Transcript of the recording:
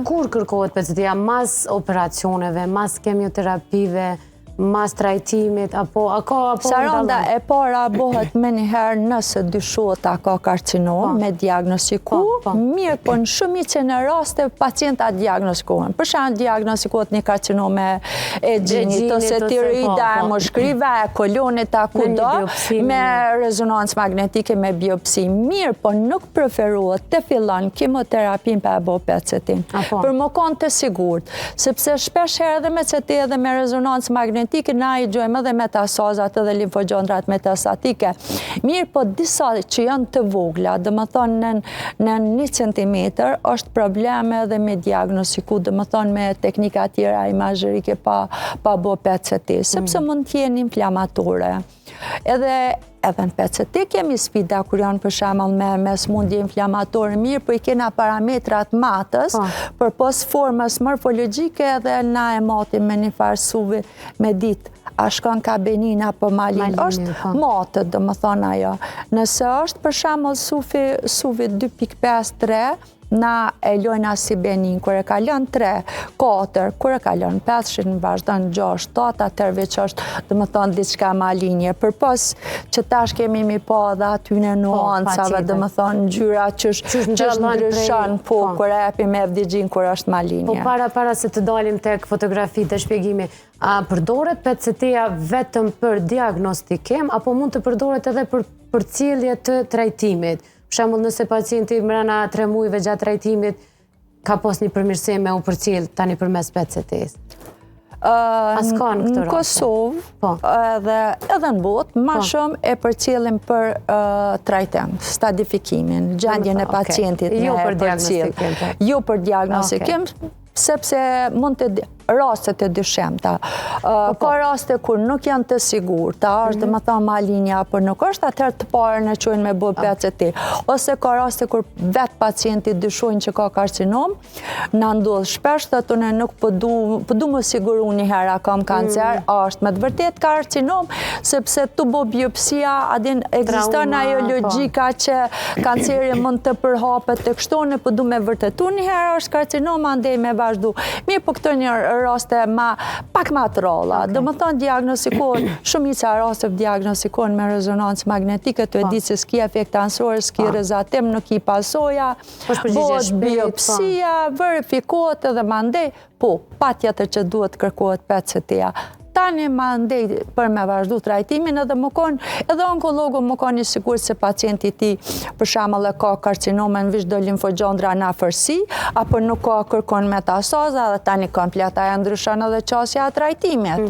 Kur kërkohet PCT-ja, mas operacioneve, mas kemioterapive, mas trajtimit, apo Saranda e para bëhet me njëherë nëse dyshohet a ka karcinom me diagnostiku, mirë po në shumicën e raste pacienta diagnostikohen. Për shembull diagnostikohet një karcinom e gjinit ose tiroida, moshkriva, e kolonit, kudo, me rezonancë magnetike, me biopsi. Mirë po nuk preferohet të fillon kemoterapin për e bo PCT-in. Për më konë të sigurt, sepse shpesh herë dhe me CT dhe me rezonancë magnetik na i gjojmë edhe metasazat edhe limfogjondrat metastatike. Mirë po disa që janë të vogla, dhe më thonë në 1 centimetër, është probleme edhe me diagnostiku, dhe më thonë me teknika tjera imazherike pa bo PCT, sepse mund t'jenë inflamatore. Edhe në PCT kemi sfida kur janë për shembull me smundje inflamatore, mirë po i kena parametrat matës për pos formës morfologjike edhe na e matim me një farë suvi me ditë. A shkon ka benin apo malin, është matët, dhe më thonë ajo. Nëse është për shembull suvi 2.5-3, na e lojna si benin, kër e kalon 3, 4, kër e kalon 5, që në vazhdon 6, 7, atër veç është, dhe më thonë, diçka malinje. Për pos që tash kemi mi pa dhe aty në nuancave, dhe më thonë, ngjyra që ndryshon, po, kër e epim FDG-n, kër është malinje. Po para se të dalim tek fotografi të shpjegimi, a përdoret PCT-ja vetëm për diagnostikim, apo mund të përdoret edhe për cilje të trajtimit? Për shembull, nëse pacienti mrena 3 muajve gjatë trajtimit ka pas një përmirësim me u përcjell tani përmes PCT-s. Në Kosovë edhe në botë, ma shumë e përcjellim për trajtim, stadifikimin, gjendjen e pacientit me përcjell. Jo për diagnostikim, sepse mund të rastet e dyshemta. Ka raste kur nuk janë të sigurta, është dhe më thonë malinja, apo nuk është, atëherë të parën e qojnë me bërë PCT. Ose ka raste kur vetë pacienti dyshojnë që ka karcinom, në ndodhë shpesh, dhe të ne nuk përdu më siguru një hera kam kancer, është me të vërtet karcinom, sepse të bo biopsia, adin egziston ajo logjika që kanceri mund të përhapet të kështone, përdu me vërtetu një hera është karcinom, andej me vazhdu. Mirë po këtë një raste pak ma të ralla. Dhe më thonë diagnostikohen, shumica raste diagnostikohen me rezonancë magnetike, të e ditë se s'ki efekt ansor, s'ki rezatim, nuk i pasoja, bëhet biopsia, verifikohet edhe mandej, po, pa tjetër që duhet kërkohet PCT-ja. Tani ma ndej për me vazhdu trajtimin edhe onkologu më konë një sigur se pacienti ti për shembull e ka karcinome në vish do limfogjondra në afërsi, apo nuk ka kërkon metastaza dhe tani kompleta e ndryshon edhe qasja e trajtimit.